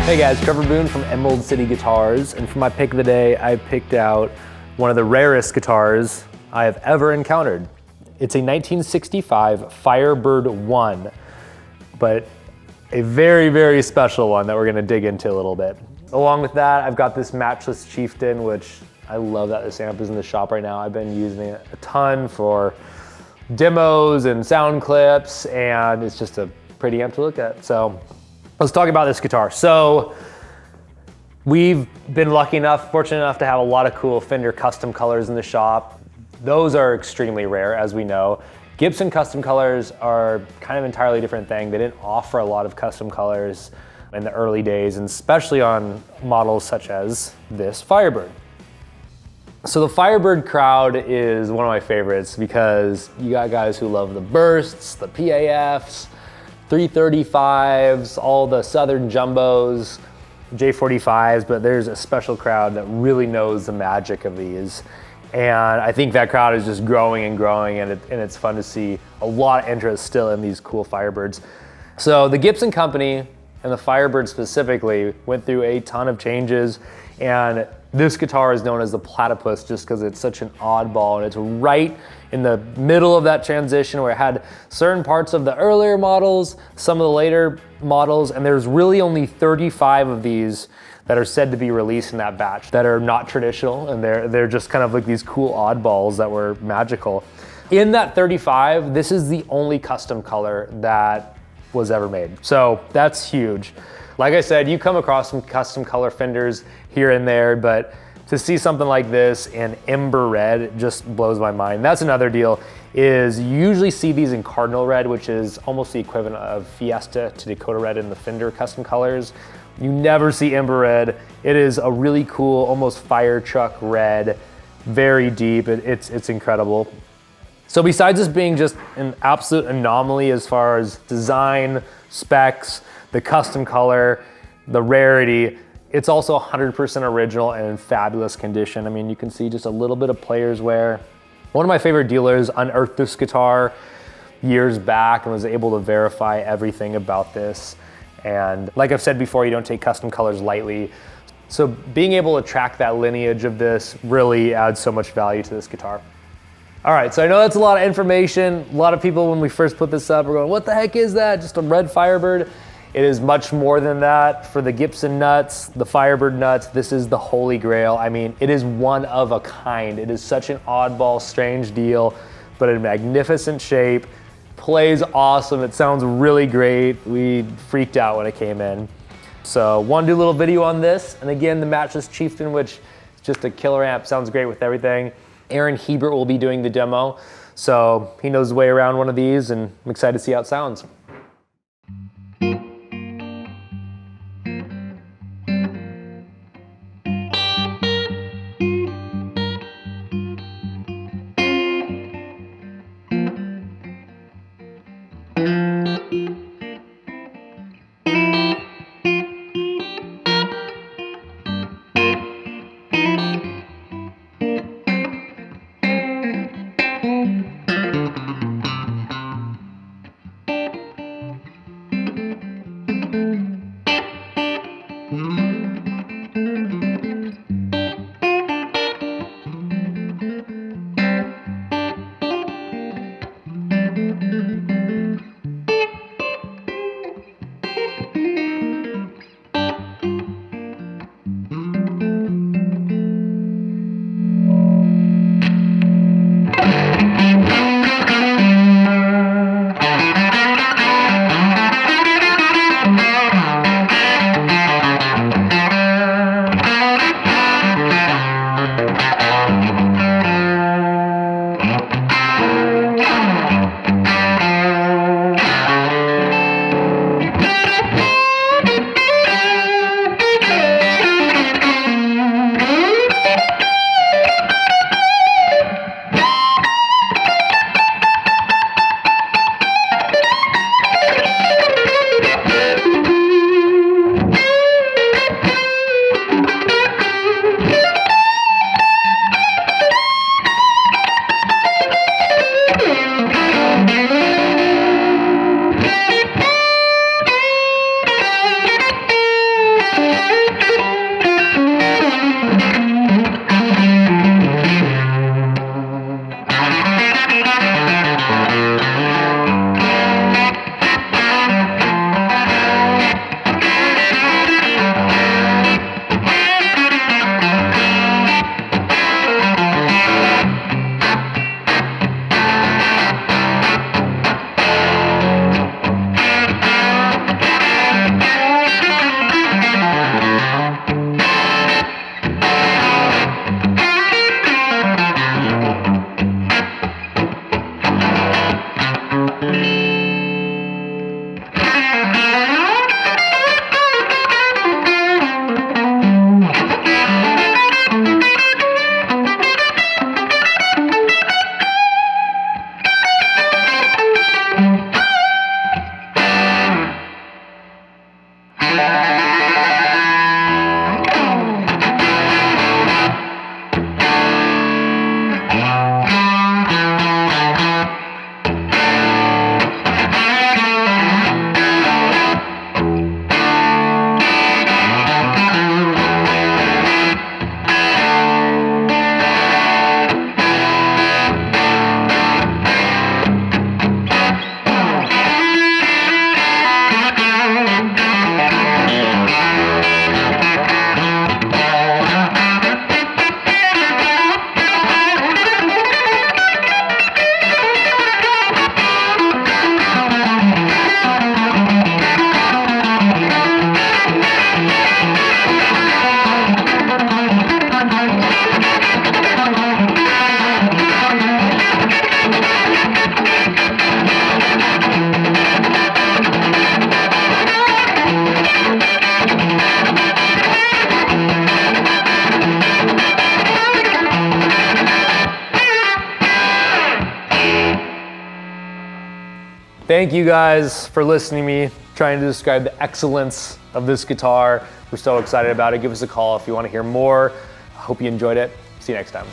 Hey guys, Trevor from Emerald City Guitars, and for my pick of the day, I picked out one of the rarest guitars I have ever encountered. It's a 1965 Firebird I, but a very, very special one that we're gonna dig into a little bit. Along with that, I've got this Matchless Chieftain, which I love that this amp is in the shop right now. I've been using it a ton for demos and sound clips, and it's just a pretty amp to look at. So let's talk about this guitar. So we've been fortunate enough to have a lot of cool Fender custom colors in the shop. Those are extremely rare, as we know. Gibson custom colors are kind of an entirely different thing. They didn't offer a lot of custom colors in the early days, and especially on models such as this Firebird. So the Firebird crowd is one of my favorites because you got guys who love the bursts, the PAFs, 335s, all the Southern Jumbos, J45s, but there's a special crowd that really knows the magic of these. And I think that crowd is just growing and growing, and it's fun to see a lot of interest still in these cool Firebirds. So the Gibson company, and the Firebird specifically, went through a ton of changes, and this guitar is known as the platypus just because it's such an oddball, and it's right in the middle of that transition where it had certain parts of the earlier models, some of the later models, and there's really only 35 of these that are said to be released in that batch that are not traditional, and they're just kind of like these cool oddballs that were magical. In that 35, this is the only custom color that was ever made. So that's huge. Like I said, you come across some custom color Fenders here and there, but to see something like this in Ember Red just blows my mind. That's another deal, is you usually see these in Cardinal Red, which is almost the equivalent of Fiesta to Dakota Red in the Fender custom colors. You never see Ember Red. It is a really cool, almost fire truck red, very deep. It's incredible. So besides this being just an absolute anomaly as far as design, specs, the custom color, the rarity, it's also 100% original and in fabulous condition. I mean, you can see just a little bit of player's wear. One of my favorite dealers unearthed this guitar years back and was able to verify everything about this. And like I've said before, you don't take custom colors lightly. So being able to track that lineage of this really adds so much value to this guitar. All right, so I know that's a lot of information. A lot of people, when we first put this up, were going, what the heck is that? Just a red Firebird? It is much more than that. For the Gibson nuts, the Firebird nuts, this is the holy grail. I mean, it is one of a kind. It is such an oddball, strange deal, but in magnificent shape. Plays awesome, it sounds really great. We freaked out when it came in. So wanted to do a little video on this. And again, the Matchless Chieftain, which is just a killer amp, sounds great with everything. Aaron Hiebert will be doing the demo. So he knows the way around one of these, and I'm excited to see how it sounds. thank you guys for listening to me, trying to describe the excellence of this guitar. We're so excited about it. Give us a call if you want to hear more. I hope you enjoyed it. See you next time.